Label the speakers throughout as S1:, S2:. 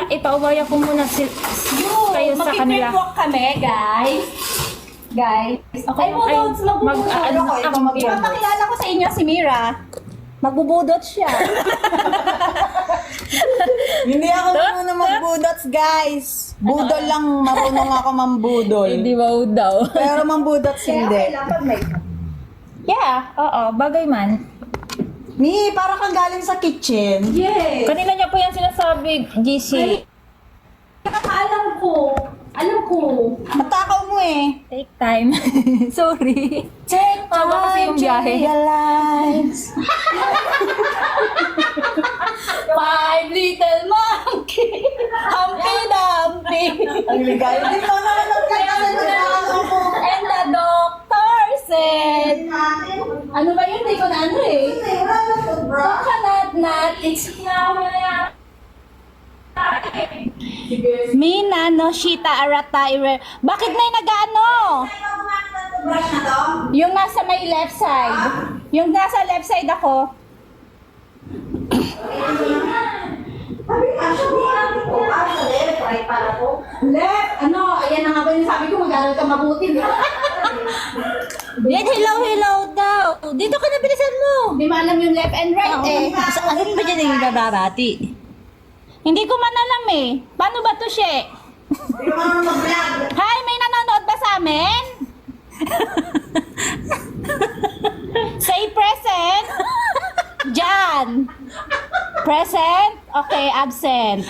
S1: ipaubaya ko muna kayo sa kanila.
S2: Mag-prep walk kami, guys. Guys. Okay, Ipapakilala ko sa inyo si Mira. Magbubudot siya.
S3: Hindi ako marunong magbudots, guys. Budol lang, marunong ako mambudol.
S1: Hindi ba daw?
S3: Pero mambudots hindi.
S1: Yeah, oo, bagay man.
S3: Mi, para kang galing sa kitchen.
S2: Yes.
S1: Kanina niya po yan sinasabi, GC.
S2: Alam ko.
S3: Matakaw mo eh.
S1: Take time. Sorry.
S3: Take
S1: Haba kasi yung biyahe.
S3: realize.
S2: Five little monkey. Humpy Dumpty.
S3: Ang ligay. Hindi ko nanonood ka kasi nagkakalo ko.
S2: And the doctor said, ano ba yun? Hindi ko na ano eh. Coconut nut, it's
S1: Mina no shita arata ire. Bakit na yung nag-ano?
S2: yung nasa may left side. Yung nasa left side ako. Left! Ano? Ayan na nga ba yung sabi ko, mag-aral ka mabuti.
S1: Yan, hello daw. Dito ka na, bilisan mo.
S2: Hindi mo alam yung left and right eh.
S1: Saan ba dyan yung bababati? Hindi ko man alam eh. Paano ba to, She? Hi, may nanonood ba sa amin? Say present. Jan. Present? Okay, absent.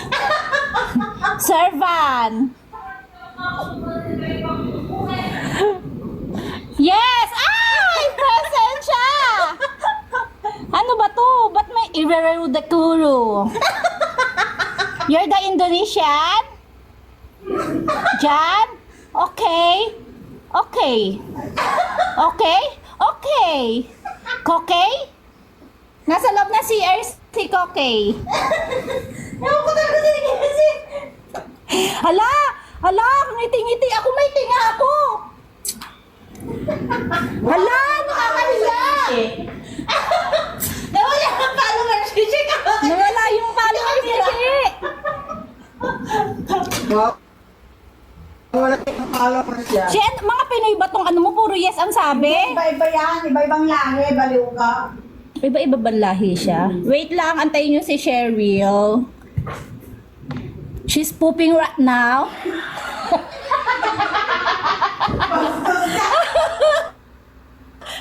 S1: Servant. Yes! Ay! Present siya! Ano ba to? Ba't may irerudakuro? You're the Indonesian? Jan? Okay. Okay. Okay? Okay. Kokey? Nasa loob na CR si Kokey. Hala! Hala! Ngiti-ngiti ako. May tinga ako. Hala! Nakakahiya!
S2: Nawala ang followers si Chica.
S1: Nawala yung followers ni Shi.
S3: Wala kang followers yan.
S1: Shi, mga Pinoy ba tong ano mo? Puro yes ang sabi?
S3: Iba-iba yan. Iba-ibang lahi. Baliw ka.
S1: Iba-iba balahi siya. Wait lang, antayin nyo si Cheryl. She's pooping right now.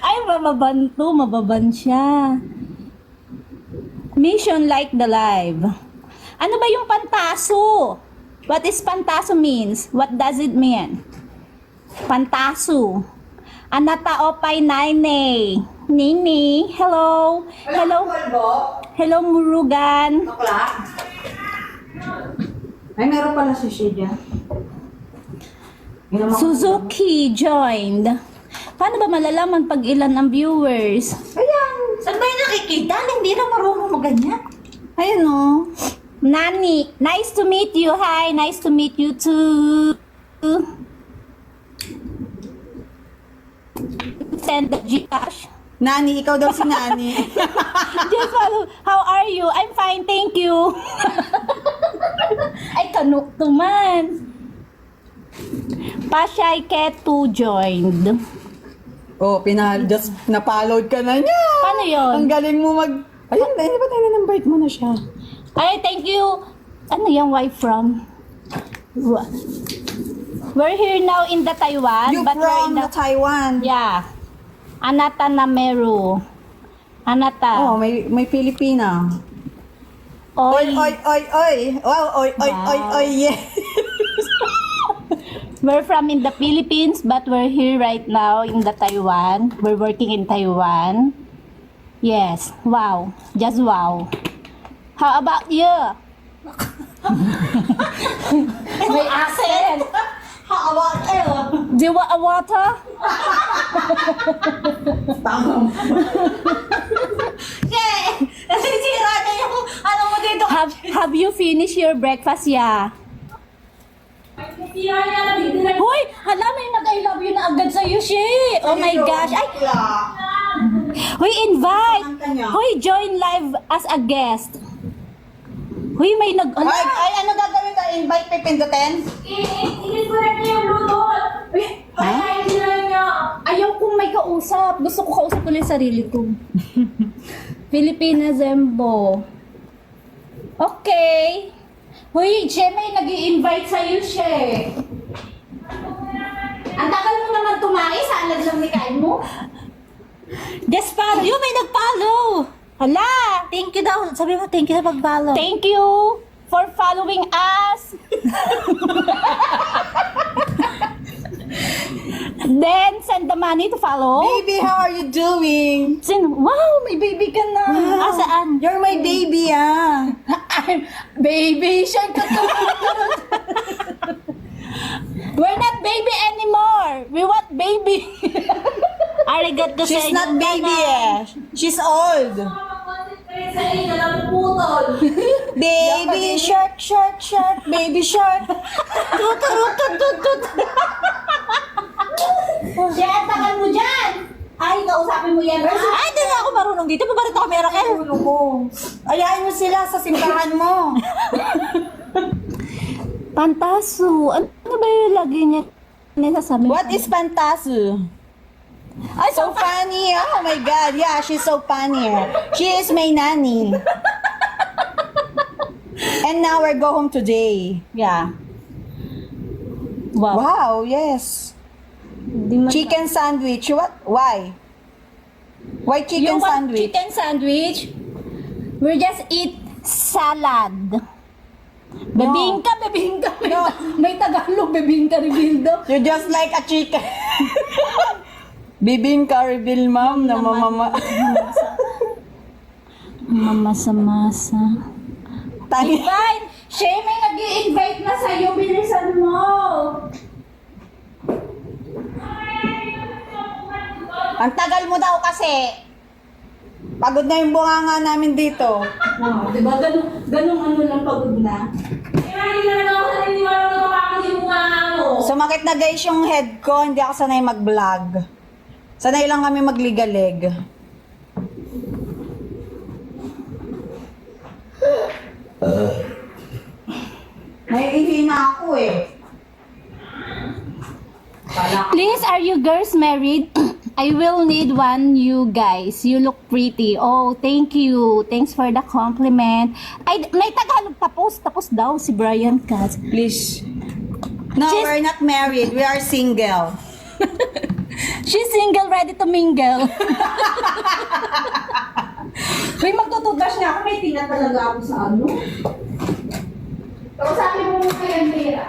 S1: Ay, mababan siya. Mission like the live. Ano ba yung pantaso? What is pantaso means? What does it mean? Pantaso. Anata opay nine. Nini, hello. Hello. Hello, Murugan.
S3: Ay, meron pala si Shida.
S1: Suzuki joined. Paano ba malalaman pag ilan ang viewers?
S3: Ayan.
S2: Saan ba yung nakikita? Hindi na marunong maganyan.
S3: Ayun o.
S1: Nani, nice to meet you. Hi, nice to meet you too. Send the Gcash.
S3: Nani, ikaw daw si Nani.
S1: Just follow. How are you? I'm fine, thank you. Ay, kanuk man. Pashay Ketu joined.
S3: Oh, just na-followed ka na niya.
S1: Paano yun?
S3: Ang galing mo Ayun, hindi ba tayo na-invite mo na siya?
S1: Ay, thank you. Ano yung wife from? We're here now in the Taiwan.
S3: You
S1: but we're in
S3: from the Taiwan.
S1: Yeah. Anata Nameru. Anata.
S3: Oh, may Pilipina.
S1: Oy.
S3: Oy. Wow, oy,
S1: Wow.
S3: yeah.
S1: We're from in the Philippines, but we're here right now in the Taiwan. We're working in Taiwan. Yes. Wow. Just wow. How about you? May accent.
S2: How about you?
S1: Do you want a water?
S2: Yeah! Nasisira na yung ano mo dito.
S1: Have you finished your breakfast, yeah? Hoy! Hala, may nag-I love you na agad sa'yo, Shi! Oh my gosh! Ay! Hoy, invite! Hoy, join live as a guest. Huy, may nag... Ala!
S3: Ay, ano gagawin ka? Invite pipindutin?
S2: I-disconnect niyo yung Bluetooth. Patayin sila niyo.
S1: Ayaw kong may kausap. Gusto ko kausap ulit yung sarili ko. Filipina Zembo. Okay. Huy, Che, may nag-i-invite sa'yo, Che. Ang tagal mo naman tumae, salad lang ni kain mo.
S4: Just follow. Yung may nag-follow.
S1: Hala!
S4: Thank you daw. Sabi mo, thank you sa pag-follow.
S1: Thank you for following us. Then, send the money to follow.
S3: Baby, how are you doing?
S1: Wow, may baby ka na.
S4: Ah, saan?
S3: You're my baby, ah.
S1: I'm baby shark. We're not baby anymore. We want baby.
S4: Arigato sa
S3: She's
S4: inyo.
S3: not baby, eh. She's old.
S2: Concentrate sa inyo, napuputol.
S3: Baby shark, shark, shark, baby shark.
S1: Diyan, tagal mo dyan. Ay, kausapin mo yan.
S4: Ay, hindi nga ako marunong dito. Pabarito ka, Miracle.
S3: Ulo ko. Ayain mo sila sa simbahan mo.
S1: Pantaso. Ano ba yung lagi niya nasasabi?
S3: What is Pantasu?
S1: Ay,
S3: So funny. Oh my God. Yeah, she's so funny. She is my nanny. And now we're go home today. Yeah.
S1: wow.
S3: Wow, yes.
S1: Di man-
S3: Chicken sandwich. What? Why? Why chicken
S1: You want
S3: sandwich?
S1: chicken sandwich? We just eat salad. Bebingka, bebingka. May,
S3: No.
S1: may Tagalog, bebingka, rebildo.
S3: You're just like a chicken. Bibingka reveal, ma'am, na mamama.
S1: Mamasa-masa.
S3: Tangi.
S1: Fine! Shay, may nag-i-invite na sa'yo. Bilisan mo.
S3: Ang tagal mo daw kasi. Pagod na yung bunganga namin dito.
S1: Wow, diba? Ganong ano lang pagod na.
S2: Imagine na lang ako sa niniwala ko kapag yung mga ano.
S3: Sumakit na guys yung head ko. Hindi ako sanay mag-vlog. Sanay lang kami magligalig. Naiihi na ako eh.
S1: Please, are you girls married? I will need one, you guys. You look pretty. Oh, thank you. Thanks for the compliment. Ay, may Tagalog tapos. Tapos daw si Brian Katz.
S3: Please. No,
S1: She's-
S3: we're not married. We are single.
S1: She's single, ready to mingle. May magtutubrush niya ako. May tingnan talaga ako sa ano. Kausapin mo muna yan, Mira.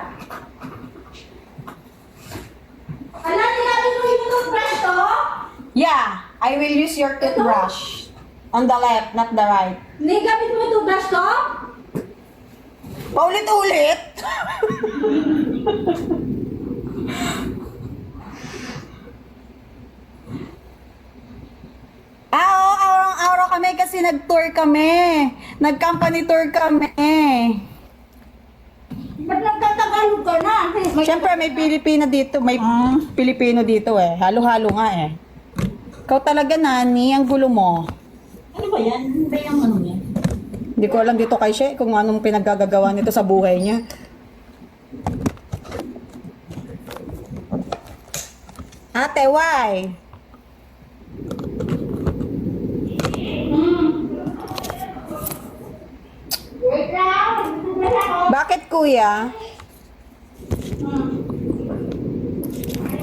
S1: Ala, nilagay mo yung toothbrush to?
S3: Yeah, I will use your toothbrush. On the left, not the right.
S1: Hindi, gamit mo yung toothbrush to?
S3: Paulit-ulit. Oo, araw-araw kami kasi nag-tour kami. Nag-company tour kami.
S1: Ba't nagtatagalog ka na?
S3: Siyempre, may Pilipino dito. May Pilipino dito eh. Halo-halo nga eh. Ikaw talaga, Nani. Ang gulo mo.
S4: Ano ba yan? Ano ba yung ano yan?
S3: Hindi ko alam dito kay She kung anong pinaggagawa nito sa buhay niya. Ate, why?
S1: Wait lang.
S3: Bakit, kuya?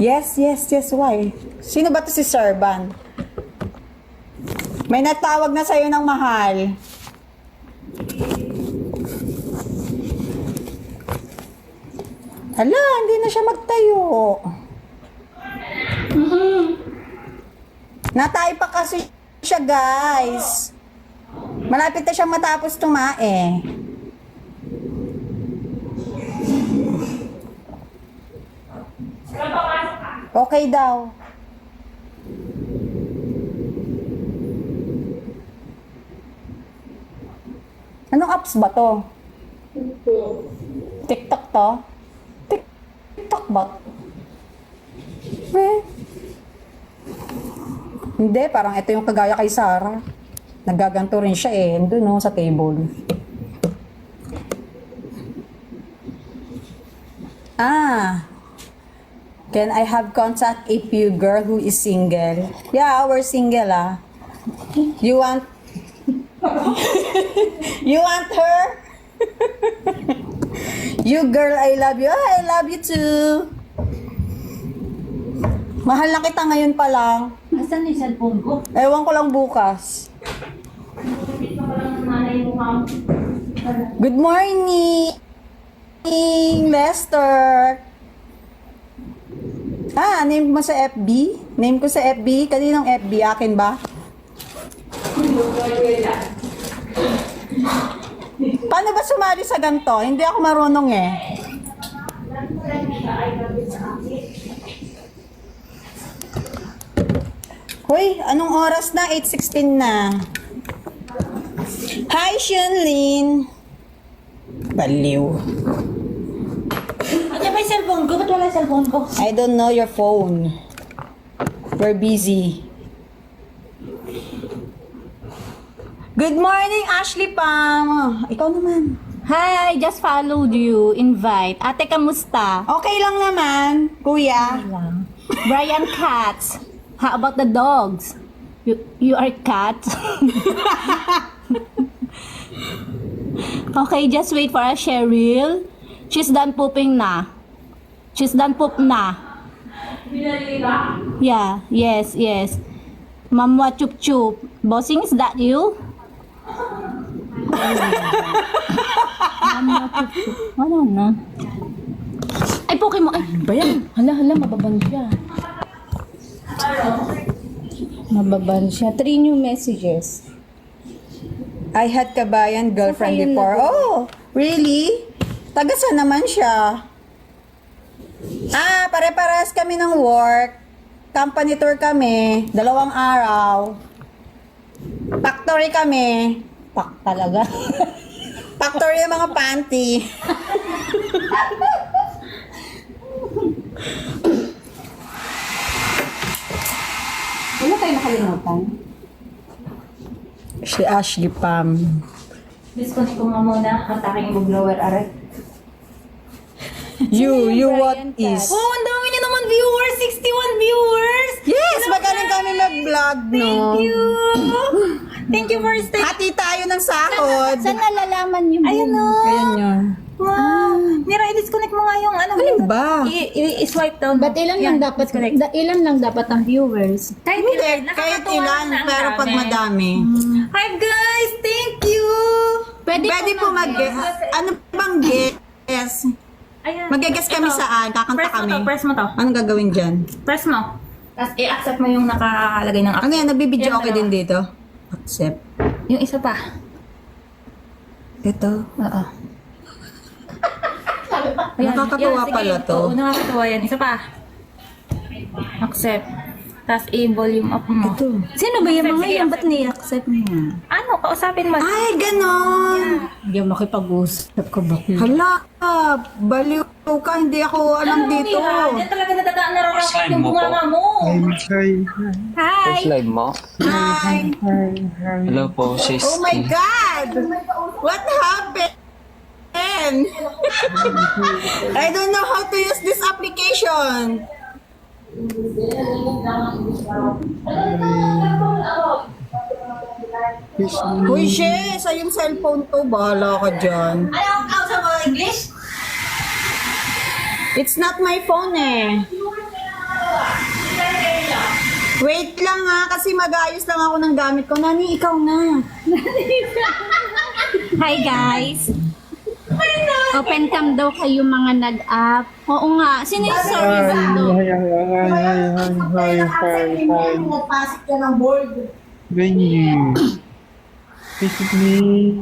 S3: Yes, why? Sino ba to si Serban? May natawag na sa'yo ng mahal. Hala, hindi na siya magtayo. Natay pa kasi siya, guys. Malapit na siyang matapos tumae. Okay daw. Anong apps ba to? TikTok to? TikTok ba? Eh. Hindi, parang ito yung kagaya kay Sarah. Nagaganto rin siya eh. Doon no, sa table. Can I have contact if you girl who is single? Yeah, we're single You want You want her? You girl, I love you. I love you too. Mahal na kita ngayon pa lang.
S4: Asan yung cellphone ko?
S3: Ewan ko lang bukas. Good morning, Lester. Name mo sa FB? Name ko sa FB? Kaninong FB? Akin ba? Paano ba sumali sa ganito? Hindi ako marunong eh. Hoy, anong oras na? 8:16 na. Hi, Shunlin. Baliw.
S4: Ano ba yung cellphone ko? Ba't wala yung cellphone ko?
S3: I don't know your phone. We're busy. Good morning, Ashley Pam. Ikaw naman.
S1: Hi, just followed you. Invite. Ate, kamusta?
S3: Okay lang naman, kuya.
S1: Brian Cats. How about the dogs? You are cats? Okay, just wait for us, Cheryl. She's done pooping na. She's done poop na. Yeah, yes. Mama chup chup. Bossing, is that you? Mama chup chup. Wala na. Ay, Pokemon. Ay, ba yan? Hala, mababan siya. Mababan siya. 3 new messages.
S3: I had kabayan girlfriend
S1: Saan kayo
S3: before. Oh, really? Taga saan naman siya? Pare-parehas kami ng work. Company tour kami. 2 araw. Factory kami.
S1: Pak talaga.
S3: Factory ng mga panty.
S1: Wala tayo nakalimutan.
S3: Si Ashley Pam.
S4: Disconnect ko nga muna ang aking blower aray.
S3: You what
S1: Brian
S3: is?
S1: Cat?
S4: Oh, ang dami niyo naman viewers! 61 viewers!
S3: Yes, magaling kami mag-vlog, no?
S4: Thank you! Thank you for staying.
S3: Hati tayo ng sahod.
S1: Saan nalalaman yung
S4: Ayun o!
S3: Ayan yun.
S4: Wow! Mira, i-disconnect mo nga yung ano.
S3: Ano ba?
S4: I-swipe down.
S1: But ilan lang dapat ilan lang dapat ang viewers?
S4: Kahit
S3: Hindi,
S4: ilan,
S3: kahit
S4: nakakatuwa
S3: ilan,
S4: na ang
S3: pero pag
S4: dami.
S3: madami.
S4: Hi guys! Thank you!
S3: Pwede po mag-guess. Ano bang guess?
S4: Ayan.
S3: Mag-guess kami
S4: Ito.
S3: saan, kakanta
S4: Press mo
S3: kami.
S4: to, press mo to.
S3: Anong gagawin dyan?
S4: Press mo. Tapos i-accept mo yung nakalagay ng
S3: Ano yan, nagbibideo
S4: Yan,
S3: okay din dito? Accept.
S4: Yung isa pa.
S3: Ito.
S4: Oo.
S3: Nakakatuwa
S4: sige.
S3: pala to.
S4: Oo, nakakatuwa yan. Isa pa. Accept. Tapos i-volume up mo.
S3: Ito.
S1: Sino ba yung mga
S4: Sige,
S1: yan? Ba't ni-accept niya?
S4: Ano? Kausapin mo.
S3: Ay, ganon.
S1: Hindi ako makipag-usap ko ba?
S3: Hala, baliw ka, hindi ako alam dito.
S4: Diyan talaga nadadaan na raw yung bunganga mo.
S1: Hi!
S5: First live mo?
S3: Hi.
S5: Hello po, sis.
S3: Oh my God! What happened? I don't know how to use this application. Uy, she, sa yung cellphone to, bahala ka dyan.
S4: Ano ang kausa mo English?
S3: It's not my phone eh. Wait lang ha, kasi mag-ayos lang ako ng gamit ko. Nani, ikaw na.
S1: Hi guys! Open cam daw kayo mga nag-up. Oo nga. Sino yung service daw?
S3: Nagpasok ka ng board.
S6: Venue. Visit me.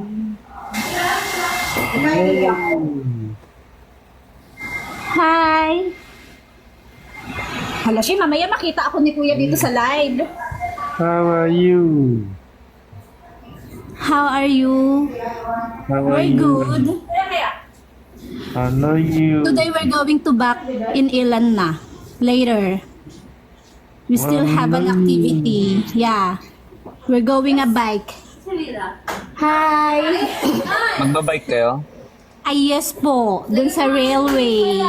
S1: Hi! Hala siya, mamaya makita ako ni Kuya dito sa live.
S6: How are you?
S1: How are you?
S6: How are
S1: We're
S6: you?
S1: good.
S6: I know you.
S1: Today we're going to back in Ilan na. Later. We still have an activity. Yeah. We're going a bike. Hi!
S5: Magbabike kayo?
S1: Ay, yes po. Dun sa railway.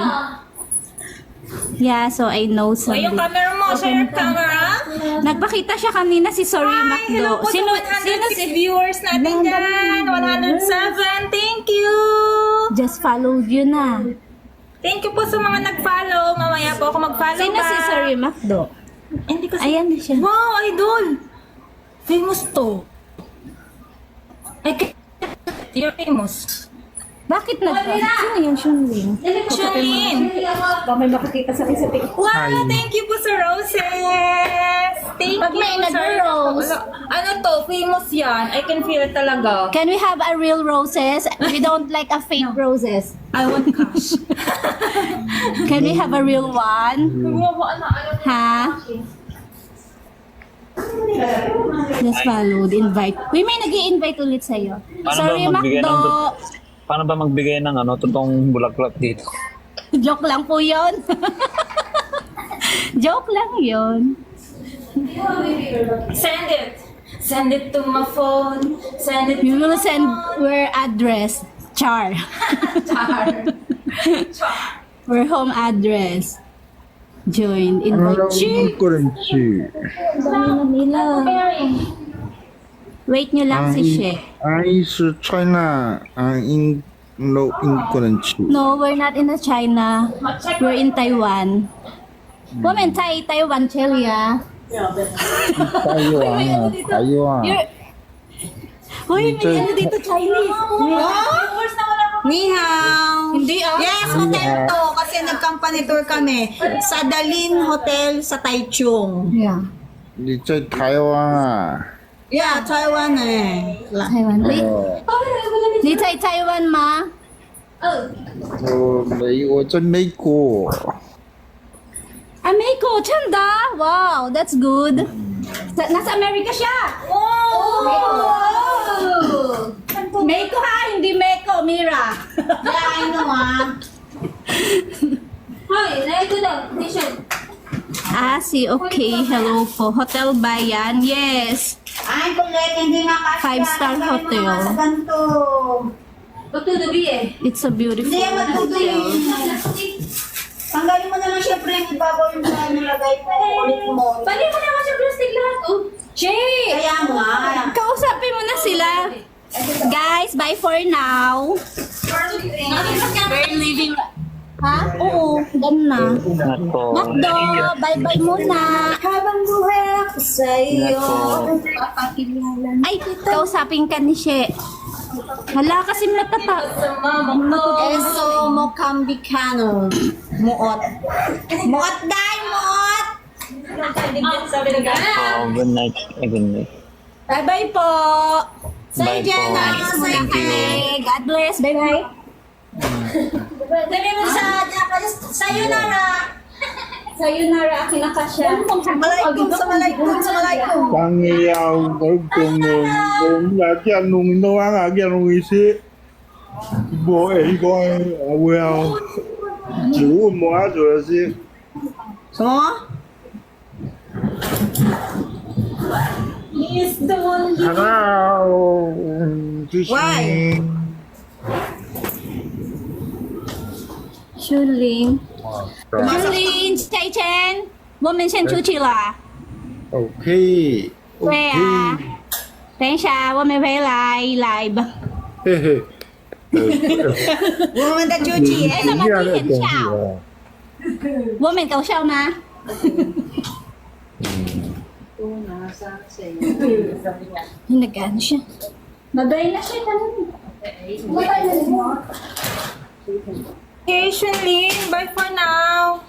S1: Yeah, so I know
S4: O, yung
S1: something.
S4: camera mo, share your camera.
S1: Nagpakita siya kanina si Sorry
S4: Hello
S1: Macdo.
S4: po sa 106 viewers natin dyan. 107. Thank you.
S1: Just followed you na.
S4: Thank you po sa mga nag-follow. Mamaya po ako mag-follow
S1: Sino
S4: back.
S1: si Sorry Macdo?
S4: Hindi ko
S1: Ayan na siya.
S4: Wow, idol! Famous to. You're famous.
S1: Bakit Sino yung Shunling?
S4: Shunlin!
S2: May makikita sa isa.
S4: Wow, thank you po sa roses! Thank
S1: Pag
S4: you,
S1: may
S4: sir.
S1: nag-rose.
S4: Ano to? Famous yan. I can feel it talaga.
S1: Can we have a real roses? We don't like a fake roses.
S4: I want cash.
S1: Can we have a real one? Ha? Just followed, invite. We may nag-i-invite ulit sa'yo. Sorry, Macdo.
S5: Paano ba magbigay ng totoong bulaklak dito?
S1: Joke lang po yun. Joke lang yun.
S4: Send it. Send it to my phone. Send it
S1: We will send your address. Char. Your home address. Join. Invite. Chi! Manila. Wait nyo lang si She.
S7: I is China in no in country.
S1: No, we're not in China. We're in Taiwan. Woman, Taiwan, Chelia.
S7: Taiwan.
S1: You're... Hoy, may ano dito Chinese.
S3: Ni hao.
S1: Hindi
S3: Yes, hotel to. Kasi nag-company tour kami. Sa Dalin Hotel sa Taichung.
S1: Yeah.
S7: 你在台湾啊？
S3: Yeah, Taiwan eh.
S1: Taiwan. Wait. 你在台湾吗？
S7: 我在美国。
S1: America, Chanda. Wow, that's good. Nasa Amerika siya. Oh! Meiko ha, hindi Meiko, Mira.
S3: Yeah, I know
S1: Si okay. Hello po. Hotel Bayan. Yes.
S3: Ay, kulit, hindi nga kasi.
S1: 5-star hotel.
S3: Sa ganito.
S1: It's a beautiful
S3: Hindi yan magtutuloy.
S1: hotel.
S3: Tanggalin mo naman syempre yung ibabaw yung sa nilagay mo. Ulit mo.
S2: Pali mo naman sa plastic lahat, oh. Jay!
S3: Kaya nga.
S1: Kausapin mo na sila. Guys, bye for now. We're leaving. Ha? Oo, ganun na.
S5: Ingat po.
S1: Macdo, bye-bye muna.
S3: Habang buhay ako sa'yo.
S1: Ay, kausapin ka ni She. Hala, kasi matata.
S3: Eso mo kambikano. Muot. Muot dahil, muot!
S5: Good night. Good night.
S1: Bye-bye po.
S5: Bye po.
S1: Thank you. God bless. Bye-bye.
S3: Sabi mo sa Japanese, sayonara.
S1: Sayonara, kinakasya.
S3: Malaikum sa malaikum sa malaikum.
S7: 当你要我讲我也见弄到啊，见弄一些，我个我要只问我啊，就是。
S3: So?
S7: Hello，就是。
S3: Why?
S1: Shunling. Shunling, Chay Chen. 我们先出去了。
S7: OK。
S1: 对啊。等一下，我们回来 live。
S7: 嘿嘿。
S3: 我们的主持
S1: 为什么你很笑？我们搞笑吗？Nag-ano siya? Nabay na siya kanina.
S4: Okay, Shunlin. Bye for now.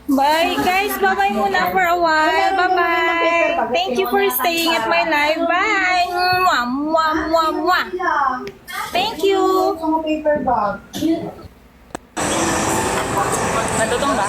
S4: Bye, guys. Bye-bye muna for a while. Bye-bye. Thank you for staying at my live. Bye. Mwah, mwah, mwah, mwah. Thank you.
S3: paper bag.
S4: Natutong ba?